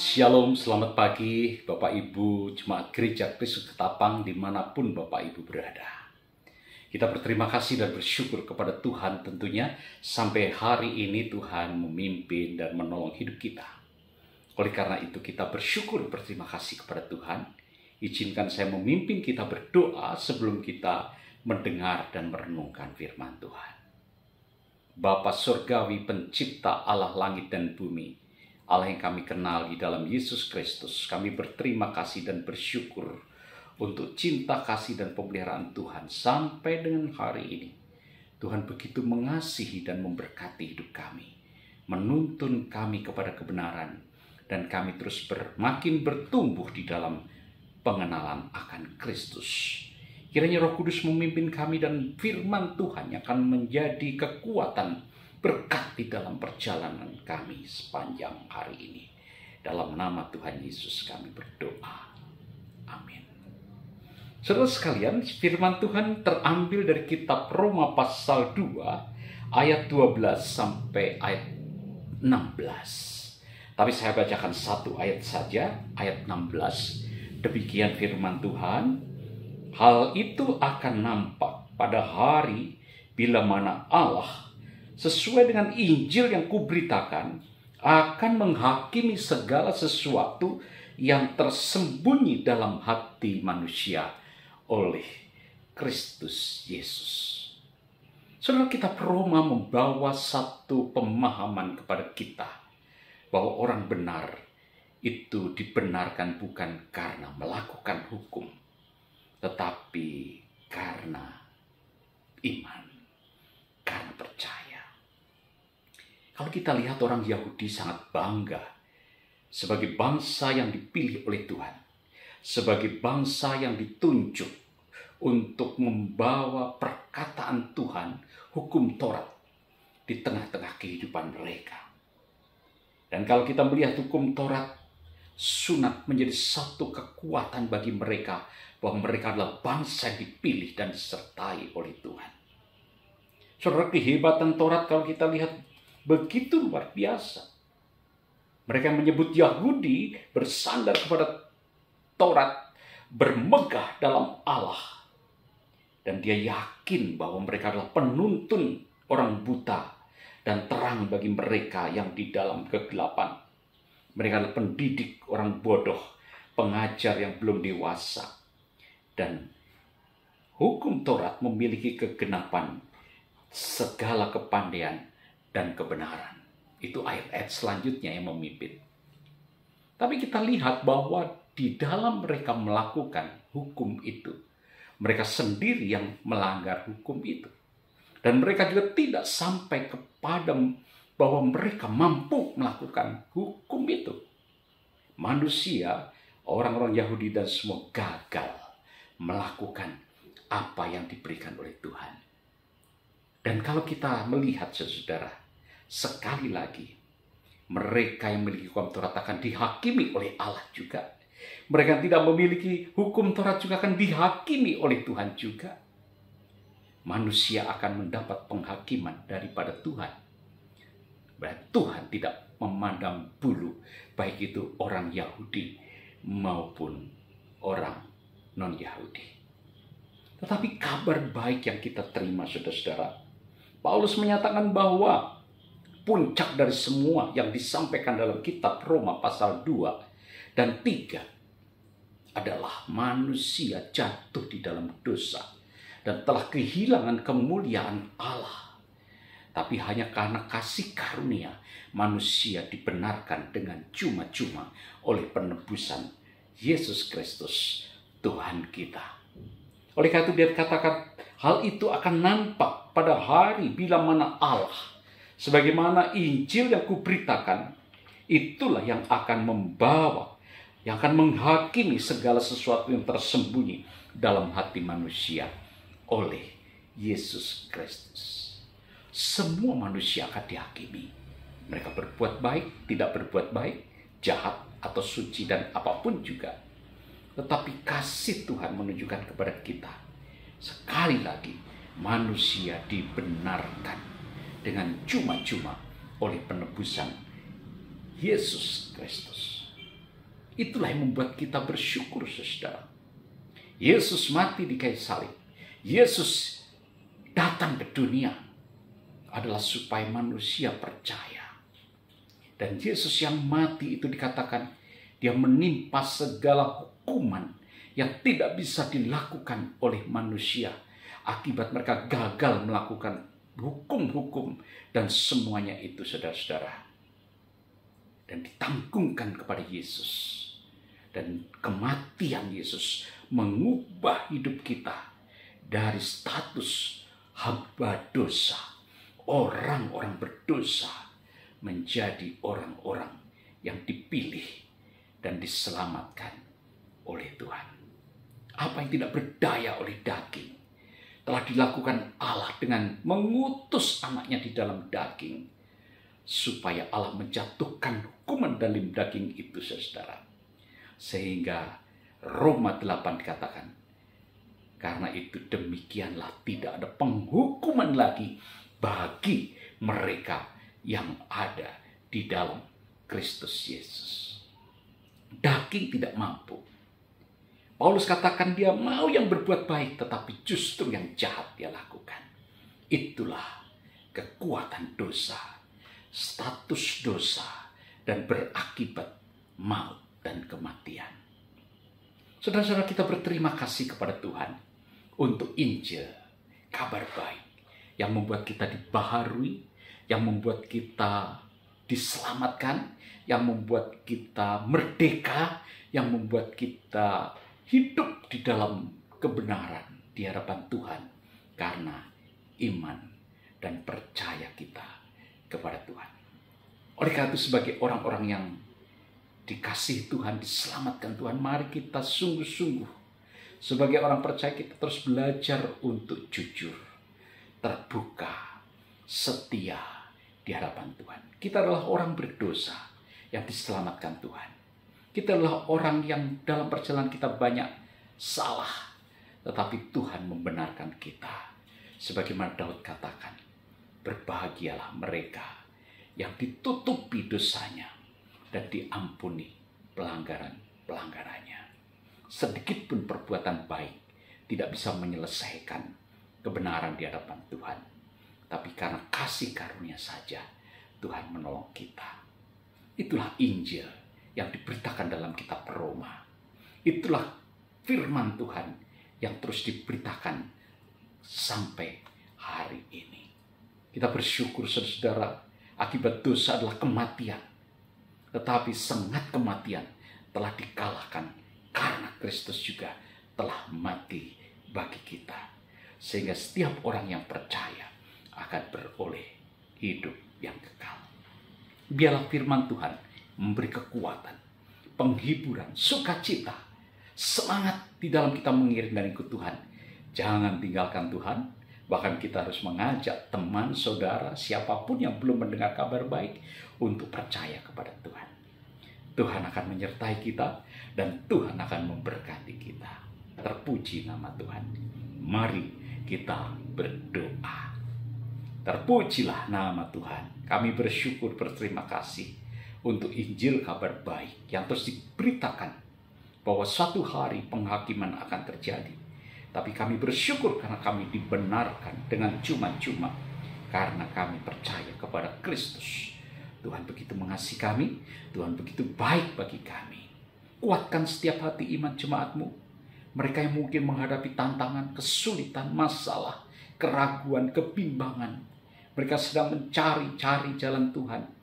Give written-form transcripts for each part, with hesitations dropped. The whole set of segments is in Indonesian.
Shalom, selamat pagi Bapak Ibu Jemaat Gereja Kristus Ketapang dimanapun Bapak Ibu berada. Kita berterima kasih dan bersyukur kepada Tuhan tentunya sampai hari ini Tuhan memimpin dan menolong hidup kita. Oleh karena itu kita bersyukur berterima kasih kepada Tuhan. Izinkan saya memimpin kita berdoa sebelum kita mendengar dan merenungkan firman Tuhan. Bapa Surgawi pencipta Allah langit dan bumi, Allah yang kami kenal di dalam Yesus Kristus, kami berterima kasih dan bersyukur untuk cinta kasih dan pemeliharaan Tuhan sampai dengan hari ini. Tuhan begitu mengasihi dan memberkati hidup kami, menuntun kami kepada kebenaran, dan kami terus makin bertumbuh di dalam pengenalan akan Kristus. Kiranya Roh Kudus memimpin kami dan firman Tuhan yang akan menjadi kekuatan berkat di dalam perjalanan kami sepanjang hari ini. Dalam nama Tuhan Yesus kami berdoa. Amin. Saudara sekalian, firman Tuhan terambil dari kitab Roma pasal 2 ayat 12 sampai ayat 16. Tapi saya bacakan satu ayat saja, ayat 16. Demikian firman Tuhan. Hal itu akan nampak pada hari bila mana Allah sesuai dengan Injil yang kuberitakan, akan menghakimi segala sesuatu yang tersembunyi dalam hati manusia oleh Kristus Yesus. Saudara, kitab Roma membawa satu pemahaman kepada kita bahwa orang benar itu dibenarkan bukan karena melakukan hukum, tetapi karena iman, karena percaya. Kalau kita lihat orang Yahudi sangat bangga sebagai bangsa yang dipilih oleh Tuhan, sebagai bangsa yang ditunjuk untuk membawa perkataan Tuhan, hukum Taurat di tengah-tengah kehidupan mereka. Dan kalau kita melihat hukum Taurat, sunat menjadi satu kekuatan bagi mereka bahwa mereka adalah bangsa yang dipilih dan disertai oleh Tuhan. Saudara, kehebatan Taurat kalau kita lihat begitu luar biasa. Mereka menyebut Yahudi bersandar kepada Taurat, bermegah dalam Allah. Dan dia yakin bahwa mereka adalah penuntun orang buta dan terang bagi mereka yang di dalam kegelapan. Mereka adalah pendidik orang bodoh, pengajar yang belum dewasa. Dan hukum Taurat memiliki kegenapan, segala kepandaian, dan kebenaran. Itu ayat-ayat selanjutnya yang memimpin. Tapi kita lihat bahwa di dalam mereka melakukan hukum itu, mereka sendiri yang melanggar hukum itu. Dan mereka juga tidak sampai kepada bahwa mereka mampu melakukan hukum itu. Manusia, orang-orang Yahudi dan semua gagal melakukan apa yang diberikan oleh Tuhan. Dan kalau kita melihat, saudara, sekali lagi, mereka yang memiliki hukum Taurat akan dihakimi oleh Allah juga. Mereka yang tidak memiliki hukum Taurat juga akan dihakimi oleh Tuhan juga. Manusia akan mendapat penghakiman daripada Tuhan. Dan Tuhan tidak memandang bulu, baik itu orang Yahudi maupun orang non-Yahudi. Tetapi kabar baik yang kita terima, saudara-saudara, Paulus menyatakan bahwa puncak dari semua yang disampaikan dalam kitab Roma pasal 2 dan 3 adalah manusia jatuh di dalam dosa dan telah kehilangan kemuliaan Allah. Tapi hanya karena kasih karunia manusia dibenarkan dengan cuma-cuma oleh penebusan Yesus Kristus Tuhan kita. Oleh karena itu dia katakan hal itu akan nampak pada hari bila mana Allah, sebagaimana Injil yang kuberitakan, itulah yang akan membawa, yang akan menghakimi segala sesuatu yang tersembunyi dalam hati manusia oleh Yesus Kristus. Semua manusia akan dihakimi. Mereka berbuat baik, tidak berbuat baik, jahat atau suci dan apapun juga. Tetapi kasih Tuhan menunjukkan kepada kita, sekali lagi, manusia dibenarkan dengan cuma-cuma oleh penebusan Yesus Kristus. Itulah yang membuat kita bersyukur, saudara. Yesus mati di kayu salib. Yesus datang ke dunia adalah supaya manusia percaya. Dan Yesus yang mati itu dikatakan dia menimpa segala hukuman yang tidak bisa dilakukan oleh manusia akibat mereka gagal melakukan hukum-hukum dan semuanya itu, saudara-saudara. Dan ditanggungkan kepada Yesus. Dan kematian Yesus mengubah hidup kita dari status hamba dosa, orang-orang berdosa, menjadi orang-orang yang dipilih dan diselamatkan oleh Tuhan. Apa yang tidak berdaya oleh daging telah dilakukan Allah dengan mengutus anaknya di dalam daging, supaya Allah menjatuhkan hukuman dalam daging itu, saudara. Sehingga Roma 8 dikatakan, karena itu demikianlah tidak ada penghukuman lagi bagi mereka yang ada di dalam Kristus Yesus. Daging tidak mampu. Paulus katakan dia mau yang berbuat baik, tetapi justru yang jahat dia lakukan. Itulah kekuatan dosa, status dosa, dan berakibat maut dan kematian. Saudara-saudara, kita berterima kasih kepada Tuhan untuk Injil, kabar baik, yang membuat kita dibaharui, yang membuat kita diselamatkan, yang membuat kita merdeka, yang membuat kita hidup di dalam kebenaran di hadapan Tuhan karena iman dan percaya kita kepada Tuhan. Oleh karena itu, sebagai orang-orang yang dikasihi Tuhan, diselamatkan Tuhan, mari kita sungguh-sungguh sebagai orang percaya kita terus belajar untuk jujur, terbuka, setia di hadapan Tuhan. Kita adalah orang berdosa yang diselamatkan Tuhan. Kita adalah orang yang dalam perjalanan kita banyak salah, tetapi Tuhan membenarkan kita. Sebagaimana Daud katakan, berbahagialah mereka yang ditutupi dosanya dan diampuni pelanggaran-pelanggarannya. Sedikit pun perbuatan baik tidak bisa menyelesaikan kebenaran di hadapan Tuhan. Tapi karena kasih karunia saja, Tuhan menolong kita. Itulah Injil yang diberitakan dalam kitab Roma. Itulah firman Tuhan yang terus diberitakan sampai hari ini. Kita bersyukur, saudara, akibat dosa adalah kematian. Tetapi sengat kematian telah dikalahkan karena Kristus juga telah mati bagi kita. Sehingga setiap orang yang percaya akan beroleh hidup yang kekal. Biarlah firman Tuhan memberi kekuatan, penghiburan, sukacita, semangat di dalam kita mengiring dan ikut Tuhan. Jangan tinggalkan Tuhan. Bahkan kita harus mengajak teman, saudara, siapapun yang belum mendengar kabar baik untuk percaya kepada Tuhan. Tuhan akan menyertai kita dan Tuhan akan memberkati kita. Terpuji nama Tuhan. Mari kita berdoa. Terpujilah nama Tuhan. Kami bersyukur, berterima kasih untuk Injil kabar baik yang terus diberitakan bahwa suatu hari penghakiman akan terjadi. Tapi kami bersyukur karena kami dibenarkan dengan cuma-cuma karena kami percaya kepada Kristus. Tuhan begitu mengasihi kami, Tuhan begitu baik bagi kami. Kuatkan setiap hati iman jemaat-Mu. Mereka yang mungkin menghadapi tantangan, kesulitan, masalah, keraguan, kebimbangan. Mereka sedang mencari-cari jalan Tuhan.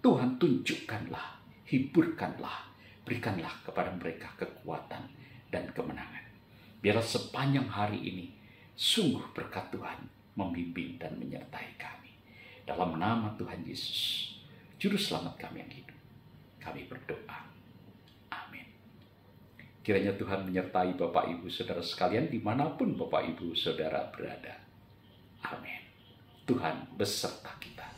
Tuhan tunjukkanlah, hiburkanlah, berikanlah kepada mereka kekuatan dan kemenangan. Biarlah sepanjang hari ini sungguh berkat Tuhan membimbing dan menyertai kami. Dalam nama Tuhan Yesus, Juru Selamat kami yang hidup, kami berdoa. Amin. Kiranya Tuhan menyertai Bapak Ibu Saudara sekalian dimanapun Bapak Ibu Saudara berada. Amin. Tuhan beserta kita.